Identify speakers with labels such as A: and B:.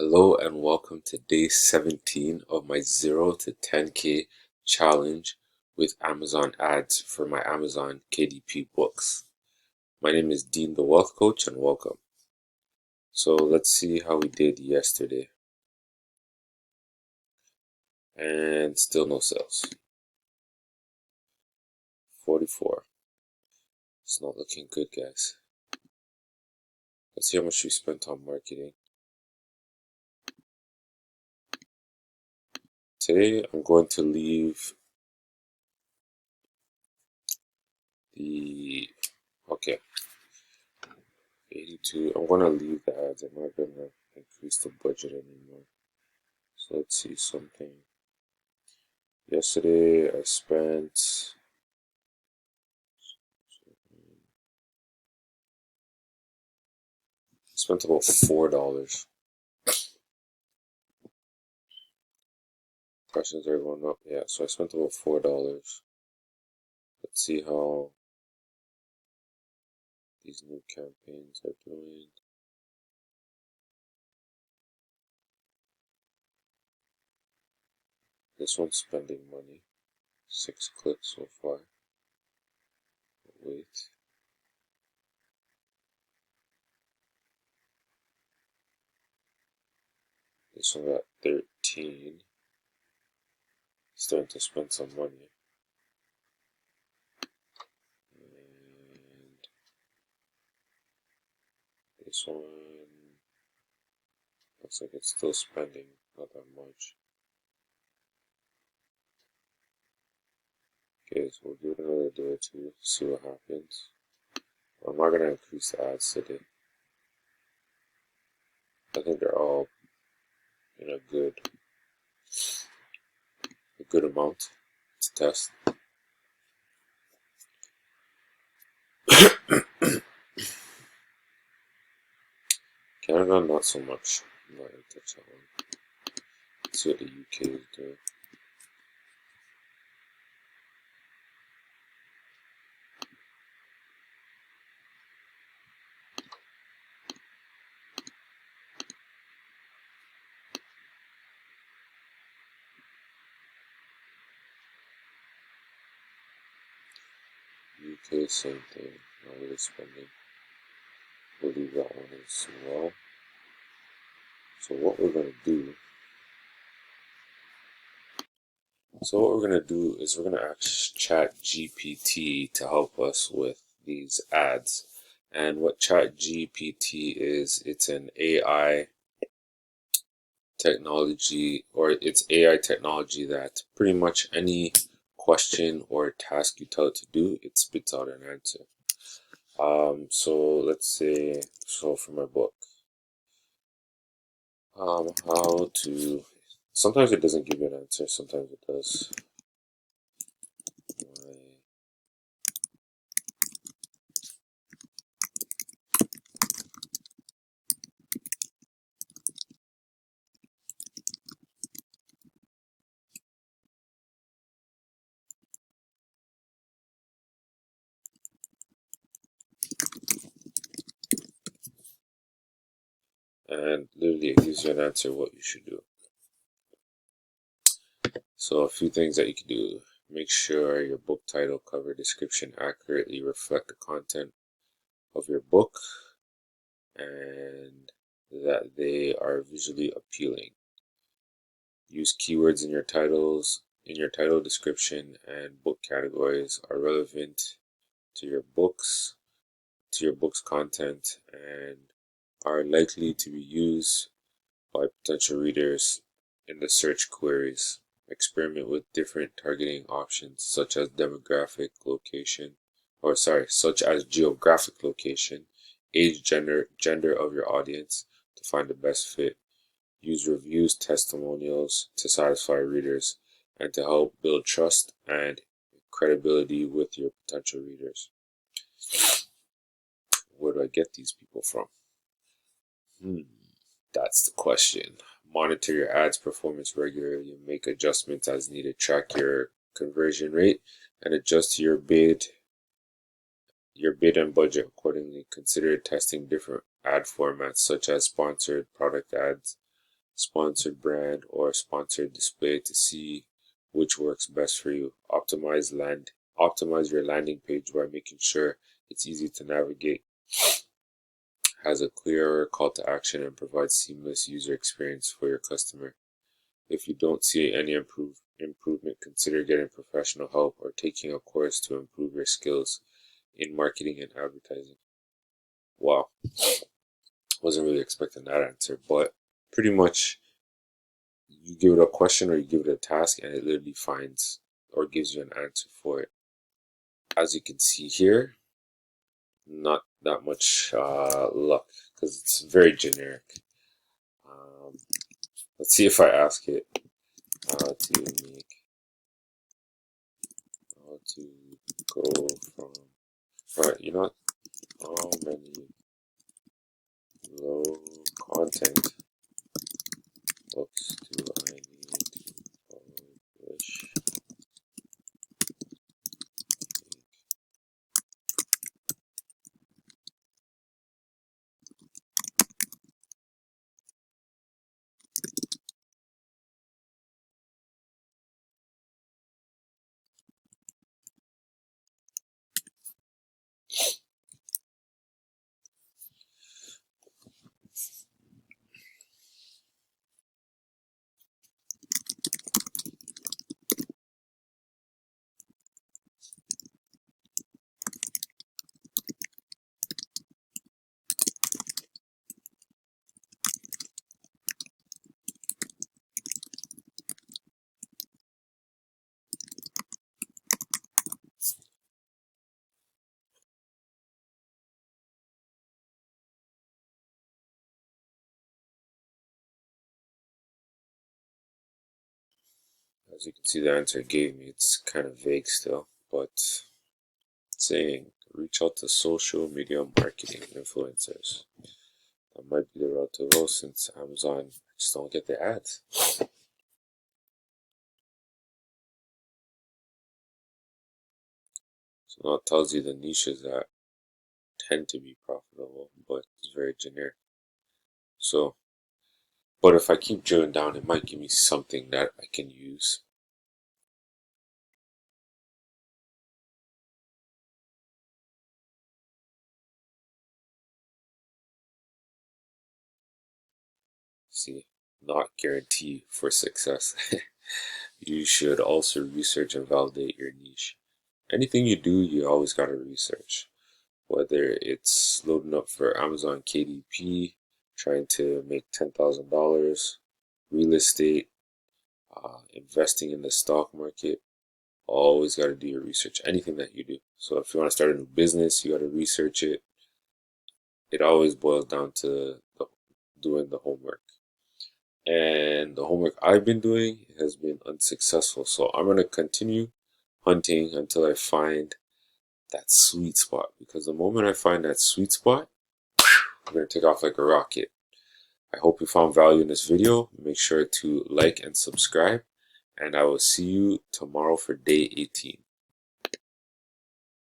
A: Hello and welcome to day 17 of my 0 to 10K challenge with Amazon ads for my Amazon KDP books. My name is Dean the Wealth Coach and welcome. So let's see how we did yesterday. And still no sales. 44. It's not looking good, guys. Let's see how much we spent on marketing. Today I'm going to leave the 82. I'm going to leave the ads. I'm not going to increase the budget anymore. So let's see something. Yesterday I spent about $4. Prices are going up. Yeah, so I spent about $4. Let's see how these new campaigns are doing. This one's spending money. 6 clicks so far. Wait. This one got 13. Starting to spend some money. And this one looks like it's still spending not that much. Okay, so we'll give it another day or two, see what happens. I'm not going to increase the ads today. I think they're all in a good amount to test. Canada, not so much. I'm not going to touch that one. Let's see what the UK is doing. UK, same thing. Not really spending. We'll leave that one as well. So what we're going to do is we're going to ask ChatGPT to help us with these ads. And what ChatGPT is, it's an AI technology, or it's AI technology that pretty much any question or task you tell it to do, it spits out an answer. So let's say, for my book, how to, sometimes it doesn't give you an answer, sometimes it does. And literally it gives you an answer what you should do. So a few things that you can do. Make sure your book title, cover, description accurately reflect the content of your book and that they are visually appealing. Use keywords in your title description and book categories are relevant to your book's content and are likely to be used by potential readers in the search queries. Experiment with different targeting options such as geographic location, age, gender of your audience to find the best fit. Use reviews, testimonials to satisfy readers and to help build trust and credibility with your potential readers. Where do I get these people from? That's the question. Monitor your ads performance regularly and make adjustments as needed. Track your conversion rate and adjust your bid and budget accordingly. Consider testing different ad formats such as sponsored product ads, sponsored brand, or sponsored display to see which works best for you. Optimize your landing page by making sure it's easy to navigate, has a clear call to action, and provides seamless user experience for your customer. If you don't see any improvement, consider getting professional help or taking a course to improve your skills in marketing and advertising. Wow, wasn't really expecting that answer, but pretty much you give it a question or you give it a task and it literally finds or gives you an answer for it. As you can see here, not that much luck because it's very generic. Let's see if I ask it how to go from, alright, you know what? How many low content books do I need to publish? As you can see, the answer it gave me, it's kind of vague still, but it's saying reach out to social media marketing influencers. That might be the route to go since Amazon just don't get the ads. So now it tells you the niches that tend to be profitable, but it's very generic. So, but if I keep drilling down, it might give me something that I can use. See, not guarantee for success. You should also research and validate your niche. Anything you do, you always gotta research. Whether it's loading up for Amazon KDP, trying to make $10,000, real estate, investing in the stock market, always got to do your research. Anything that you do. So if you want to start a new business, you got to research it. It always boils down to doing the homework. And the homework I've been doing has been unsuccessful. So I'm going to continue hunting until I find that sweet spot. Because the moment I find that sweet spot, I'm going to take off like a rocket. I hope you found value in this video. Make sure to like and subscribe. And I will see you tomorrow for day 18.